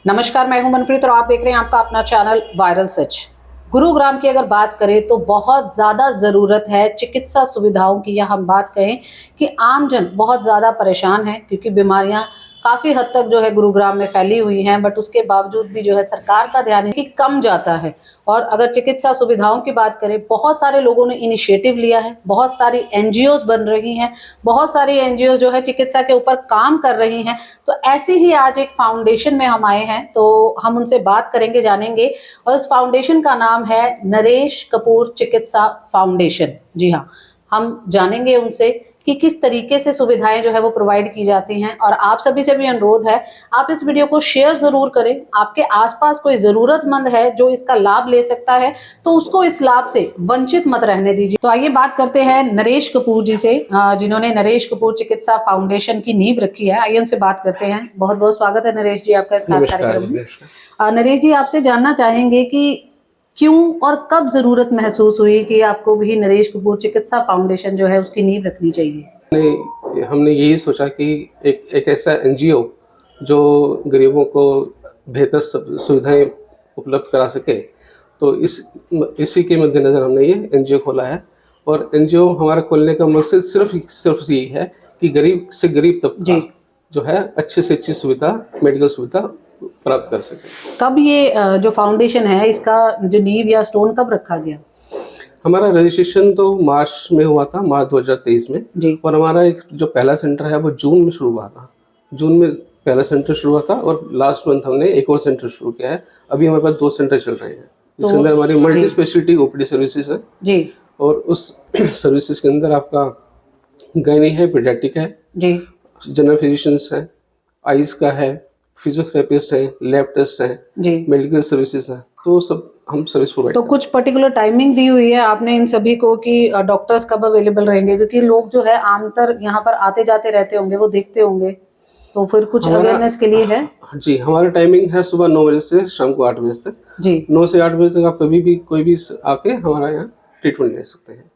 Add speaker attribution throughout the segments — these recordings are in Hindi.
Speaker 1: नमस्कार, मैं हूं मनप्रीत और आप देख रहे हैं आपका अपना चैनल वायरल सच। गुरुग्राम की अगर बात करें तो बहुत ज़्यादा ज़रूरत है चिकित्सा सुविधाओं की, या हम बात कहें कि आमजन बहुत ज़्यादा परेशान है क्योंकि बीमारियां काफ़ी हद तक जो है गुरुग्राम में फैली हुई हैं। बट उसके बावजूद भी जो है सरकार का ध्यान कि कम जाता है। और अगर चिकित्सा सुविधाओं की बात करें, बहुत सारे लोगों ने इनिशिएटिव लिया है, बहुत सारी एनजीओज बन रही हैं, बहुत सारी एनजीओ जो है चिकित्सा के ऊपर काम कर रही हैं। तो ऐसे ही आज एक फाउंडेशन में हम आए हैं, तो हम उनसे बात करेंगे, जानेंगे। और इस फाउंडेशन का नाम है नरेश कपूर चिकित्सा फाउंडेशन। जी हाँ, हम जानेंगे उनसे कि किस तरीके से सुविधाएं जो है वो प्रोवाइड की जाती हैं। और आप सभी से भी अनुरोध है, आप इस वीडियो को शेयर जरूर करें। आपके आसपास कोई जरूरतमंद है जो इसका लाभ ले सकता है, तो उसको इस लाभ से वंचित मत रहने दीजिए। तो आइए बात करते हैं नरेश कपूर जी से, जिन्होंने नरेश कपूर चिकित्सा फाउंडेशन की नींव रखी है। आइए उनसे बात करते हैं। बहुत बहुत स्वागत है नरेश जी आपका इस खास कार्यक्रम में। नरेश जी, आपसे जानना चाहेंगे कि क्यों और कब जरूरत महसूस हुई कि आपको भी नरेश कपूर चिकित्सा फाउंडेशन जो है उसकी नींव रखनी चाहिए?
Speaker 2: हमने यही सोचा कि एक ऐसा एनजीओ जो गरीबों को बेहतर सुविधाएं उपलब्ध करा सके, तो इसी के मद्देनज़र हमने ये एनजीओ खोला है। और एनजीओ हमारा खोलने का मकसद सिर्फ यही है कि गरीब से गरीब तबका जो है अच्छे से अच्छी सुविधा, मेडिकल सुविधा प्राप्त कर सके।
Speaker 1: कब ये जो फाउंडेशन है इसका जो नींव या स्टोन कब रखा गया?
Speaker 2: हमारा रजिस्ट्रेशन तो मार्च में हुआ था, मार्च 2023 में जी। और हमारा एक जो पहला सेंटर है वो जून में शुरू हुआ था। जून में पहला सेंटर शुरू हुआ था और लास्ट मंथ हमने एक और सेंटर शुरू किया है। अभी हमारे पास 2 सेंटर चल रहे हैं। इसके अंदर हमारी मल्टी स्पेशलिटी ओपीडी सर्विसेज है जी। और उस सर्विसेज के अंदर आपका गायनी है, पीडियाट्रिक है जी, जनरल फिजिशियंस है, आइज का है, फिजियोथेरेपिस्ट है, लैब टेस्ट है जी, मेडिकल सर्विसेज है। तो सब हम सर्विस प्रोवाइड।
Speaker 1: तो कुछ पर्टिकुलर टाइमिंग दी हुई है आपने इन सभी को कि डॉक्टर्स कब अवेलेबल रहेंगे? क्योंकि लोग जो है आमतर यहाँ पर आते जाते रहते होंगे, वो देखते होंगे, तो फिर कुछ अवेयरनेस के लिए है?
Speaker 2: जी, हमारा टाइमिंग है सुबह 9 बजे से शाम को 8 बजे तक जी। 9 से 8 बजे तक आप कभी भी कोई भी आके हमारा यहाँ ट्रीटमेंट ले सकते हैं।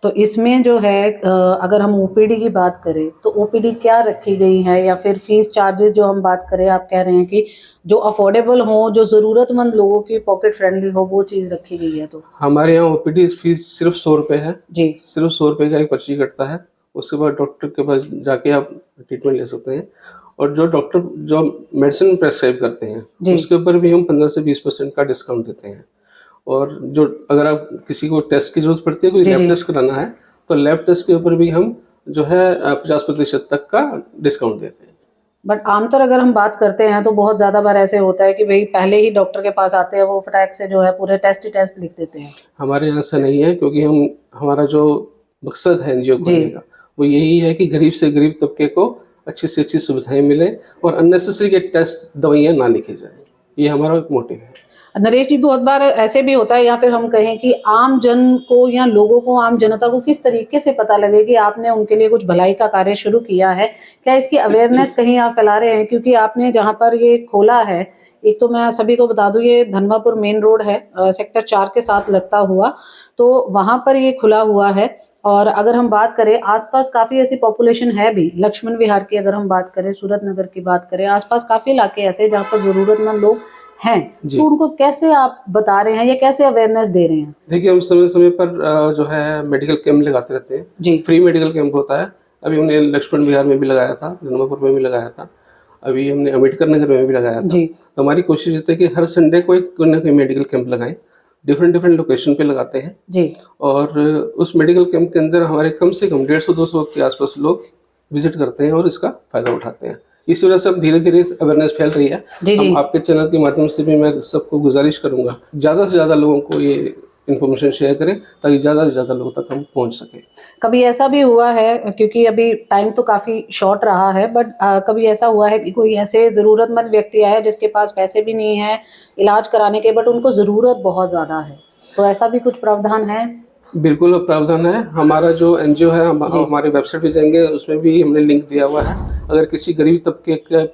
Speaker 1: तो इसमें जो है अगर हम ओपीडी की बात करें तो ओपीडी क्या रखी गई है, या फिर फीस चार्जेस जो हम बात करें, आप कह रहे हैं कि जो अफोर्डेबल हो, जो ज़रूरतमंद लोगों की पॉकेट फ्रेंडली हो, वो चीज़ रखी गई है? तो
Speaker 2: हमारे यहाँ ओपीडी फीस सिर्फ 100 रुपये है जी। सिर्फ 100 रुपये का एक पर्ची कटता है। उसके बाद डॉक्टर के पास जाके आप ट्रीटमेंट ले सकते हैं। और जो डॉक्टर जो मेडिसिन प्रेस्क्राइब करते हैं उसके ऊपर भी हम 15 से 20% का डिस्काउंट देते हैं। और जो अगर आप किसी को टेस्ट की जरूरत पड़ती है, कोई लैब टेस्ट कराना है, तो लैब टेस्ट के ऊपर भी हम जो है 50% तक का डिस्काउंट देते हैं।
Speaker 1: बट आमतौर अगर हम बात करते हैं तो बहुत ज़्यादा बार ऐसे होता है कि भाई पहले ही डॉक्टर के पास आते हैं, वो फटाक से जो है पूरे टेस्ट लिख देते हैं।
Speaker 2: हमारे यहाँ ऐसा नहीं है, क्योंकि हमारा जो मकसद है एनजीओ खोलने का वो यही है कि गरीब से गरीब तबके को अच्छी से अच्छी सुविधाएं मिले और अननेसेसरी के टेस्ट दवाइयाँ ना लिखी जाए। ये हमारा एक मोटिव है।
Speaker 1: नरेश जी, बहुत बार ऐसे भी होता है, या फिर हम कहें कि आम जन को या लोगों को, आम जनता को किस तरीके से पता लगे कि आपने उनके लिए कुछ भलाई का कार्य शुरू किया है? क्या इसकी अवेयरनेस कहीं आप फैला रहे हैं? क्योंकि आपने जहां पर ये खोला है, एक तो मैं सभी को बता दूं, ये धनवापुर मेन रोड है, सेक्टर 4 के साथ लगता हुआ, तो वहां पर ये खुला हुआ है। और अगर हम बात करें आसपास काफी ऐसी पॉपुलेशन है भी, लक्ष्मण विहार की अगर हम बात करें, सूरत नगर की बात करें, आसपास काफी इलाके ऐसे जहाँ पर जरूरतमंद लोग हैं, तो उनको कैसे आप बता रहे हैं या कैसे अवेयरनेस दे रहे हैं?
Speaker 2: देखिए, हम समय समय पर जो है मेडिकल कैंप लगाते रहते हैं जी। फ्री मेडिकल कैंप होता है। अभी हमने लक्ष्मण विहार में भी लगाया था, धनवापुर में भी लगाया था, अभी हमने अम्बेडकर नगर में भी लगाया था जी। तो हमारी कोशिश रहती है कि हर संडे को कोई ना कोई मेडिकल कैंप लगाएं। डिफरेंट लोकेशन पे लगाते हैं जी। और उस मेडिकल कैंप के अंदर हमारे कम से कम 150-200 के आसपास लोग विजिट करते हैं और इसका फायदा उठाते हैं। इस वजह से अब धीरे धीरे अवेयरनेस फैल रही है जी। हम आपके चैनल के माध्यम से भी मैं सबको गुजारिश करूंगा, ज़्यादा से ज़्यादा लोगों को ये इन्फॉर्मेशन शेयर करें ताकि ज़्यादा से ज़्यादा लोगों तक हम पहुंच सकें।
Speaker 1: कभी ऐसा भी हुआ है, क्योंकि अभी टाइम तो काफ़ी शॉर्ट रहा है, बट कभी ऐसा हुआ है कि कोई ऐसे ज़रूरतमंद व्यक्ति आया जिसके पास पैसे भी नहीं है इलाज कराने के, बट उनको ज़रूरत बहुत ज़्यादा है, तो ऐसा भी कुछ प्रावधान है?
Speaker 2: बिल्कुल प्रावधान है। हमारा जो एनजीओ है, हमारे वेबसाइट पे जाएंगे, उसमें भी हमने लिंक दिया हुआ है। अगर किसी गरीब तबके के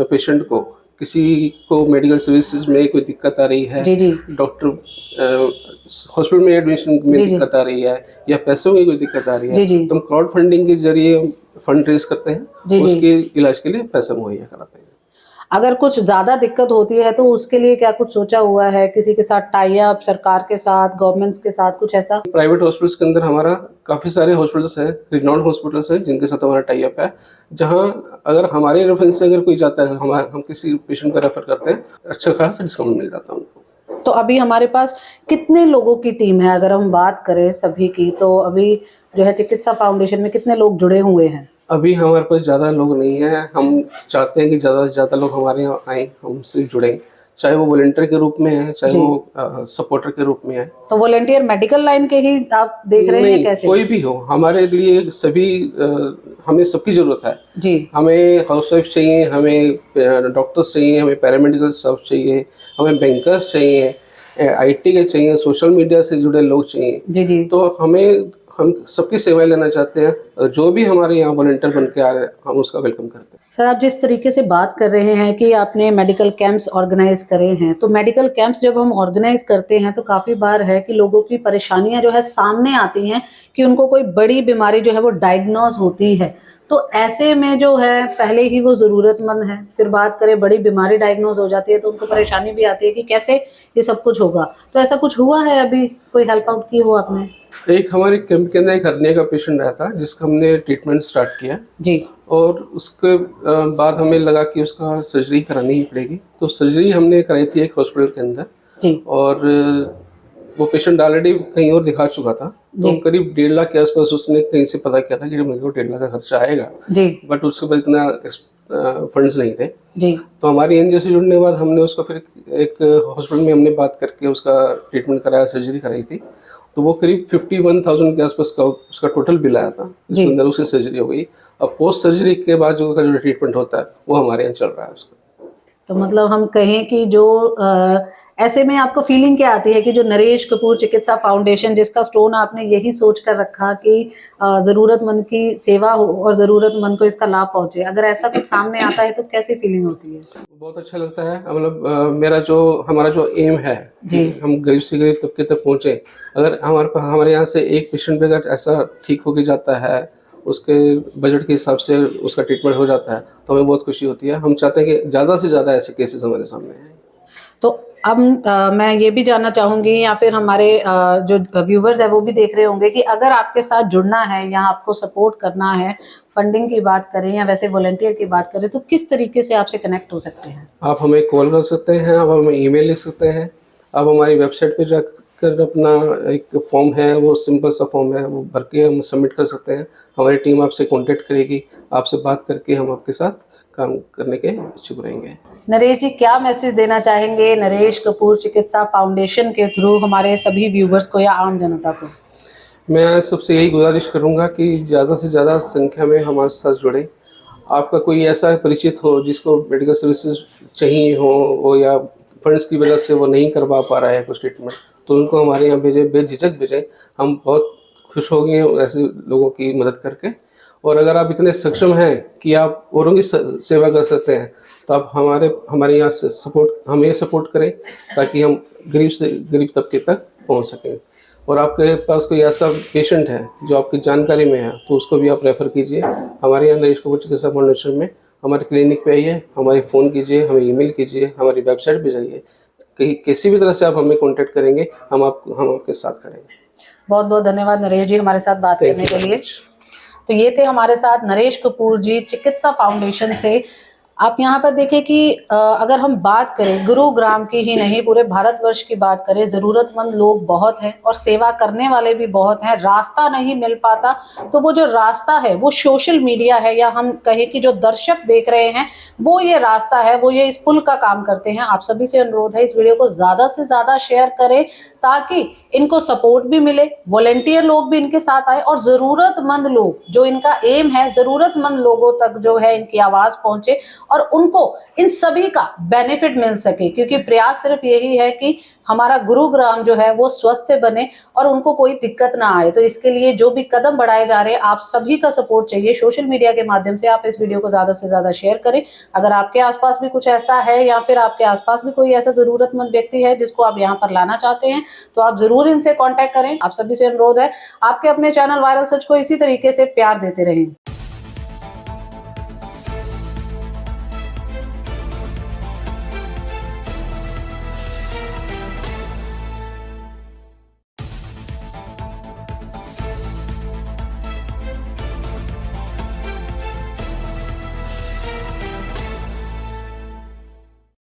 Speaker 2: पेशेंट को, किसी को मेडिकल सर्विसेज में कोई दिक्कत आ रही है, डॉक्टर हॉस्पिटल में एडमिशन में दिक्कत आ रही है, या पैसों की कोई दिक्कत आ रही है, तो हम क्राउड फंडिंग के जरिए फंड रेज करते हैं, उसके इलाज के लिए पैसा मुहैया कराते हैं।
Speaker 1: अगर कुछ ज्यादा दिक्कत होती है तो उसके लिए क्या कुछ सोचा हुआ है, किसी के साथ टाई अप, सरकार के साथ, गवर्नमेंट्स के साथ, कुछ ऐसा?
Speaker 2: प्राइवेट हॉस्पिटल्स के अंदर हमारा काफ़ी सारे हॉस्पिटल्स हैं, रिनाउंड हॉस्पिटल्स हैं जिनके साथ हमारा टाई अप है, जहां अगर हमारे रेफरेंस से अगर कोई जाता है, हम किसी पेशेंट को रेफर करते हैं, अच्छा खासा डिस्काउंट मिल जाता है उनको।
Speaker 1: तो अभी हमारे पास कितने लोगों की टीम है, अगर हम बात करें सभी की, तो अभी जो है चिकित्सा फाउंडेशन में कितने लोग जुड़े हुए हैं?
Speaker 2: अभी हमारे पास ज़्यादा लोग नहीं हैं, हम चाहते हैं कि ज़्यादा से ज़्यादा लोग हमारे यहाँ आएँ, हमसे जुड़ें, चाहे वो वॉलंटियर के रूप में है, चाहे वो सपोर्टर के रूप में है।
Speaker 1: तो वॉलंटियर मेडिकल लाइन के ही आप देख रहे हैं, कैसे?
Speaker 2: कोई भी हो, हमारे लिए सभी हमें सबकी ज़रूरत है जी। हमें हाउसवाइफ चाहिए, हमें डॉक्टर्स चाहिए, हमें पैरामेडिकल स्टाफ चाहिए, हमें बैंकर्स चाहिए, IT के चाहिए, सोशल मीडिया से जुड़े लोग चाहिए जी जी। तो हम सबकी सेवाएं लेना चाहते हैं। जो भी हमारे यहाँ वॉलंटियर बन के आ रहे हैं, हम उसका वेलकम करते हैं।
Speaker 1: सर, आप जिस तरीके से बात कर रहे हैं कि आपने मेडिकल कैंप्स ऑर्गेनाइज करे हैं, तो मेडिकल कैंप्स जब हम ऑर्गेनाइज करते हैं तो काफ़ी बार है कि लोगों की परेशानियां जो है सामने आती हैं कि उनको कोई बड़ी बीमारी जो है वो डायग्नोज होती है, तो ऐसे में जो है पहले ही वो ज़रूरतमंद है, फिर बात करें बड़ी बीमारी डायग्नोज हो जाती है तो उनको परेशानी भी आती है कि कैसे ये सब कुछ होगा। तो ऐसा कुछ हुआ है अभी, कोई हेल्प आउट की हो आपने?
Speaker 2: एक हमारे कैंप के अंदर एक हर्निया का पेशेंट आया था जिसका हमने ट्रीटमेंट स्टार्ट किया जी, और उसके बाद हमें लगा कि उसका सर्जरी करानी ही पड़ेगी, तो सर्जरी हमने कराई थी एक हॉस्पिटल के अंदर जी। और वो पेशेंट ऑलरेडी कहीं और दिखा चुका था, तो करीब 1.5 लाख के आसपास उसने कहीं से पता किया था कि मेरे को 1.5 लाख का खर्चा आएगा जी, बट उसके बाद इतना फंड्स नहीं थे जी। तो हमारी एनजीओ से जुड़ने के बाद हमने उसको फिर एक हॉस्पिटल में हमने बात करके उसका ट्रीटमेंट कराया, सर्जरी कराई थी, तो वो करीब 51,000 के आसपास का उसका टोटल बिल आया था, जिसके अंदर उसकी सर्जरी हो गई। अब पोस्ट सर्जरी के बाद जो ट्रीटमेंट होता है वो हमारे यहाँ चल रहा है उसका।
Speaker 1: तो मतलब हम कहें कि जो ऐसे में आपको फीलिंग क्या आती है कि जो नरेश कपूर चिकित्सा फाउंडेशन, जिसका स्टोन आपने यही सोच कर रखा कि ज़रूरतमंद की सेवा हो और ज़रूरतमंद को इसका लाभ पहुंचे, अगर ऐसा कुछ सामने आता है तो कैसी फीलिंग होती है?
Speaker 2: बहुत अच्छा लगता है। मतलब हमारा जो एम है जी, हम गरीब से गरीब तबके तक पहुँचे। अगर हमारे यहाँ से एक पेशेंट भी अगर ऐसा ठीक होके जाता है, उसके बजट के हिसाब से उसका ट्रीटमेंट हो जाता है, तो हमें बहुत खुशी होती है। हम चाहते हैं कि ज़्यादा से ज़्यादा ऐसे केसेस हमारे सामने आए।
Speaker 1: तो अब मैं ये भी जानना चाहूँगी, या फिर हमारे जो व्यूवर्स है वो भी देख रहे होंगे, कि अगर आपके साथ जुड़ना है या आपको सपोर्ट करना है, फंडिंग की बात करें या वैसे वॉलंटियर की बात करें, तो किस तरीके से आपसे कनेक्ट हो सकते हैं?
Speaker 2: आप हमें कॉल कर सकते हैं, आप हमें ईमेल लिख सकते हैं, आप हमारी वेबसाइट पे जाकर अपना एक फॉर्म है, वो सिंपल सा फॉर्म है, वो भर के हम सबमिट कर सकते हैं। हमारी टीम आपसे कॉन्टेक्ट करेगी, आपसे बात करके हम आपके साथ काम करने के इच्छुक रहेंगे।
Speaker 1: नरेश जी, क्या मैसेज देना चाहेंगे नरेश कपूर चिकित्सा फाउंडेशन के थ्रू हमारे सभी व्यूवर्स को या आम जनता को?
Speaker 2: मैं सबसे यही गुजारिश करूंगा कि ज़्यादा से ज़्यादा संख्या में हमारे साथ जुड़े। आपका कोई ऐसा परिचित हो जिसको मेडिकल सर्विसेज चाहिए हो या फंड्स की वजह से वो नहीं करवा पा रहा है कुछ ट्रीटमेंट, तो उनको हमारे यहाँ भेजें, बेझिझक भेजें। हम बहुत खुश हो गए ऐसे लोगों की मदद करके। और अगर आप इतने सक्षम हैं कि आप औरों की सेवा कर सकते हैं, तो आप हमारे यहाँ से हमें सपोर्ट करें, ताकि हम गरीब से गरीब तबके तक पहुँच सकें। और आपके पास कोई ऐसा पेशेंट है जो आपकी जानकारी में है, तो उसको भी आप रेफ़र कीजिए। हमारे यहाँ नरेश कपूर चिकित्सा फाउंडेशन में हमारे क्लिनिक पे आइए, हमारी फ़ोन कीजिए, हमें ईमेल कीजिए, हमारी वेबसाइट पे जाइए। किसी भी तरह से आप हमें कॉन्टेक्ट करेंगे, हम आपके साथ खड़े हैं।
Speaker 1: बहुत बहुत धन्यवाद नरेश जी हमारे साथ बात करने के लिए। तो ये थे हमारे साथ नरेश कपूर जी चिकित्सा फाउंडेशन से। आप यहाँ पर देखें कि अगर हम बात करें गुरुग्राम की ही नहीं, पूरे भारतवर्ष की बात करें, ज़रूरतमंद लोग बहुत हैं और सेवा करने वाले भी बहुत हैं। रास्ता नहीं मिल पाता, तो वो जो रास्ता है वो सोशल मीडिया है, या हम कहें कि जो दर्शक देख रहे हैं वो ये रास्ता है, वो ये इस पुल का काम करते हैं। आप सभी से अनुरोध है, इस वीडियो को ज़्यादा से ज़्यादा शेयर करें ताकि इनको सपोर्ट भी मिले, वॉलंटियर लोग भी इनके साथ आए, और ज़रूरतमंद लोग, जो इनका एम है, ज़रूरतमंद लोगों तक जो है इनकी आवाज़ पहुँचे और उनको इन सभी का बेनिफिट मिल सके। क्योंकि प्रयास सिर्फ यही है कि हमारा गुरुग्राम जो है वो स्वस्थ बने और उनको कोई दिक्कत ना आए। तो इसके लिए जो भी कदम बढ़ाए जा रहे हैं, आप सभी का सपोर्ट चाहिए। सोशल मीडिया के माध्यम से आप इस वीडियो को ज़्यादा से ज़्यादा शेयर करें। अगर आपके आसपास भी कुछ ऐसा है, या फिर आपके आसपास भी कोई ऐसा ज़रूरतमंद व्यक्ति है जिसको आप यहाँ पर लाना चाहते हैं, तो आप ज़रूर इनसे कॉन्टैक्ट करें। आप सभी से अनुरोध है, आपके अपने चैनल वायरल सच को इसी तरीके से प्यार देते रहें।